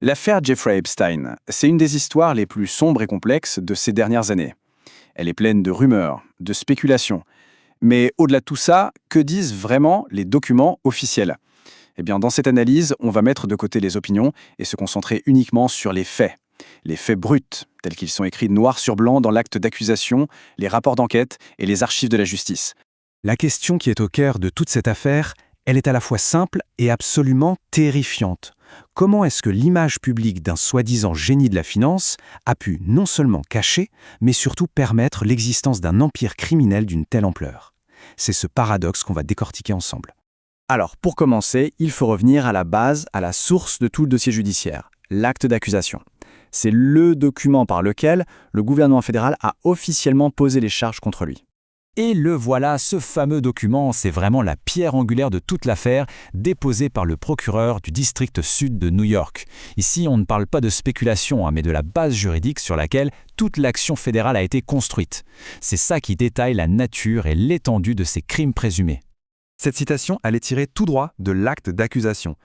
L'affaire Jeffrey Epstein, c'est une des histoires les plus sombres et complexes de ces dernières années. Elle est pleine de rumeurs, de spéculations. Mais au-delà de tout ça, que disent vraiment les documents officiels? Eh bien, dans cette analyse, on va mettre de côté les opinions et se concentrer uniquement sur les faits. Les faits bruts, tels qu'ils sont écrits noir sur blanc dans l'acte d'accusation, les rapports d'enquête et les archives de la justice. La question qui est au cœur de toute cette affaire, elle est à la fois simple et absolument terrifiante. Comment est-ce que l'image publique d'un soi-disant génie de la finance a pu non seulement cacher, mais surtout permettre l'existence d'un empire criminel d'une telle ampleur? C'est ce paradoxe qu'on va décortiquer ensemble. Alors, pour commencer, il faut revenir à la base, à la source de tout le dossier judiciaire, l'acte d'accusation. C'est le document par lequel le gouvernement fédéral a officiellement posé les charges contre lui. Et le voilà, ce fameux document, c'est vraiment la pierre angulaire de toute l'affaire, déposée par le procureur du district sud de New York. Ici, on ne parle pas de spéculation, mais de la base juridique sur laquelle toute l'action fédérale a été construite. C'est ça qui détaille la nature et l'étendue de ces crimes présumés. Cette citation, elle est tirée tout droit de l'acte d'accusation.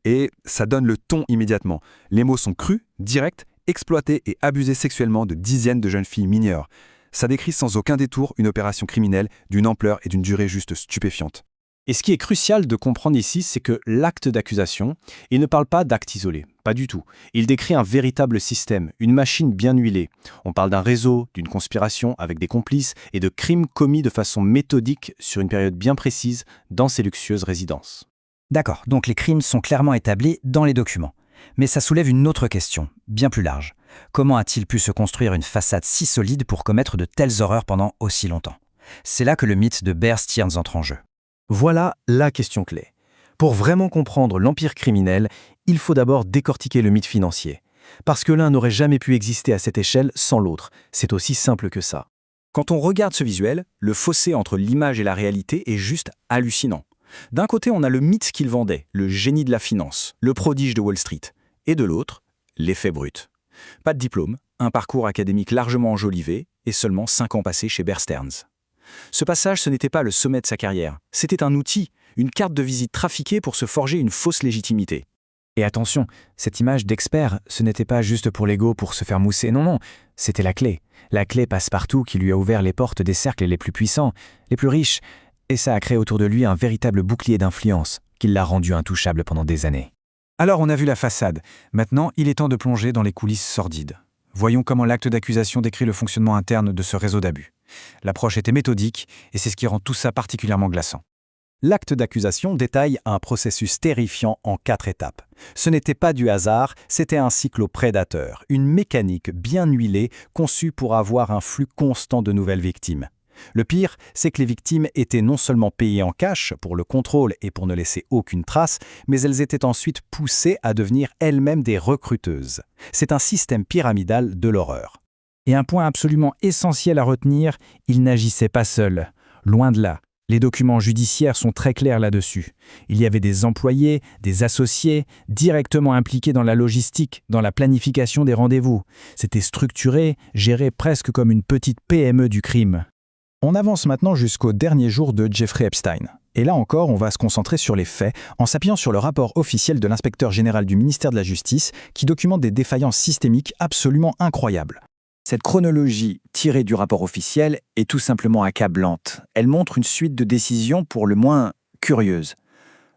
Et ça donne le ton immédiatement. Les mots sont crus, directs, exploiter et abuser sexuellement de dizaines de jeunes filles mineures. Ça décrit sans aucun détour une opération criminelle d'une ampleur et d'une durée juste stupéfiante. Et ce qui est crucial de comprendre ici, c'est que l'acte d'accusation, il ne parle pas d'acte isolé, pas du tout. Il décrit un véritable système, une machine bien huilée. On parle d'un réseau, d'une conspiration avec des complices et de crimes commis de façon méthodique sur une période bien précise dans ces luxueuses résidences. D'accord, donc les crimes sont clairement établis dans les documents. Mais ça soulève une autre question, bien plus large. Comment a-t-il pu se construire une façade si solide pour commettre de telles horreurs pendant aussi longtemps? C'est là que le mythe de Bear Stearns entre en jeu. Voilà la question clé. Pour vraiment comprendre l'empire criminel, il faut d'abord décortiquer le mythe financier. Parce que l'un n'aurait jamais pu exister à cette échelle sans l'autre. C'est aussi simple que ça. Quand on regarde ce visuel, le fossé entre l'image et la réalité est juste hallucinant. D'un côté, on a le mythe qu'il vendait, le génie de la finance, le prodige de Wall Street. Et de l'autre, les faits bruts. Pas de diplôme, un parcours académique largement enjolivé et seulement 5 ans passés chez Bear Stearns. Ce passage, ce n'était pas le sommet de sa carrière. C'était un outil, une carte de visite trafiquée pour se forger une fausse légitimité. Et attention, cette image d'expert, ce n'était pas juste pour l'ego pour se faire mousser, non, c'était la clé. La clé passe-partout qui lui a ouvert les portes des cercles les plus puissants, les plus riches, et ça a créé autour de lui un véritable bouclier d'influence qui l'a rendu intouchable pendant des années. Alors on a vu la façade, maintenant il est temps de plonger dans les coulisses sordides. Voyons comment l'acte d'accusation décrit le fonctionnement interne de ce réseau d'abus. L'approche était méthodique et c'est ce qui rend tout ça particulièrement glaçant. L'acte d'accusation détaille un processus terrifiant en 4 étapes. Ce n'était pas du hasard, c'était un cycloprédateur, une mécanique bien huilée conçue pour avoir un flux constant de nouvelles victimes. Le pire, c'est que les victimes étaient non seulement payées en cash pour le contrôle et pour ne laisser aucune trace, mais elles étaient ensuite poussées à devenir elles-mêmes des recruteuses. C'est un système pyramidal de l'horreur. Et un point absolument essentiel à retenir, il n'agissait pas seul. Loin de là. Les documents judiciaires sont très clairs là-dessus. Il y avait des employés, des associés, directement impliqués dans la logistique, dans la planification des rendez-vous. C'était structuré, géré presque comme une petite PME du crime. On avance maintenant jusqu'au dernier jour de Jeffrey Epstein. Et là encore, on va se concentrer sur les faits, en s'appuyant sur le rapport officiel de l'inspecteur général du ministère de la Justice, qui documente des défaillances systémiques absolument incroyables. Cette chronologie tirée du rapport officiel est tout simplement accablante. Elle montre une suite de décisions pour le moins curieuses.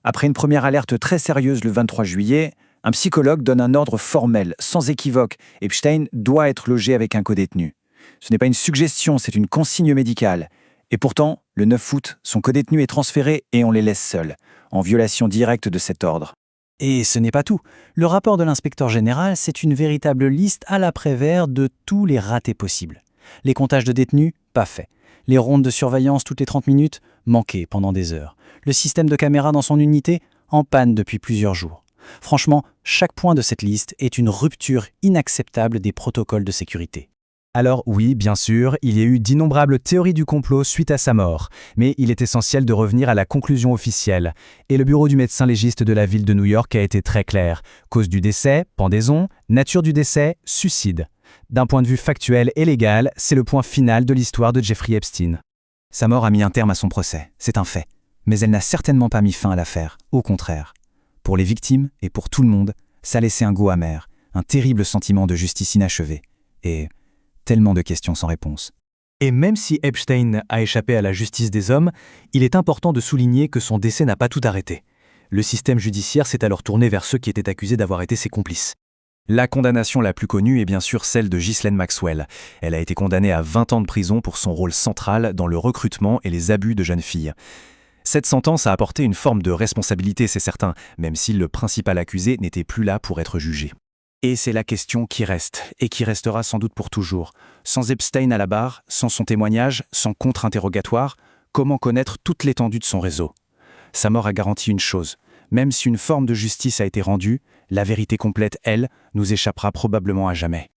Après une première alerte très sérieuse le 23 juillet, un psychologue donne un ordre formel, sans équivoque. Epstein doit être logé avec un codétenu. Ce n'est pas une suggestion, c'est une consigne médicale. Et pourtant, le 9 août, son codétenu est transféré et on les laisse seuls, en violation directe de cet ordre. Et ce n'est pas tout. Le rapport de l'inspecteur général, c'est une véritable liste à la Prévert de tous les ratés possibles. Les comptages de détenus, pas faits. Les rondes de surveillance toutes les 30 minutes, manquées pendant des heures. Le système de caméra dans son unité, en panne depuis plusieurs jours. Franchement, chaque point de cette liste est une rupture inacceptable des protocoles de sécurité. Alors oui, bien sûr, il y a eu d'innombrables théories du complot suite à sa mort, mais il est essentiel de revenir à la conclusion officielle. Et le bureau du médecin légiste de la ville de New York a été très clair. Cause du décès, pendaison, nature du décès, suicide. D'un point de vue factuel et légal, c'est le point final de l'histoire de Jeffrey Epstein. Sa mort a mis un terme à son procès, c'est un fait. Mais elle n'a certainement pas mis fin à l'affaire, au contraire. Pour les victimes et pour tout le monde, Ça laissait un goût amer, un terrible sentiment de justice inachevée. Et tellement de questions sans réponse. Et même si Epstein a échappé à la justice des hommes, il est important de souligner que son décès n'a pas tout arrêté. Le système judiciaire s'est alors tourné vers ceux qui étaient accusés d'avoir été ses complices. La condamnation la plus connue est bien sûr celle de Ghislaine Maxwell. Elle a été condamnée à 20 ans de prison pour son rôle central dans le recrutement et les abus de jeunes filles. Cette sentence a apporté une forme de responsabilité, c'est certain, même si le principal accusé n'était plus là pour être jugé. Et c'est la question qui reste, et qui restera sans doute pour toujours. Sans Epstein à la barre, sans son témoignage, sans contre-interrogatoire, comment connaître toute l'étendue de son réseau? Sa mort a garanti une chose. Même si une forme de justice a été rendue, la vérité complète, elle, nous échappera probablement à jamais.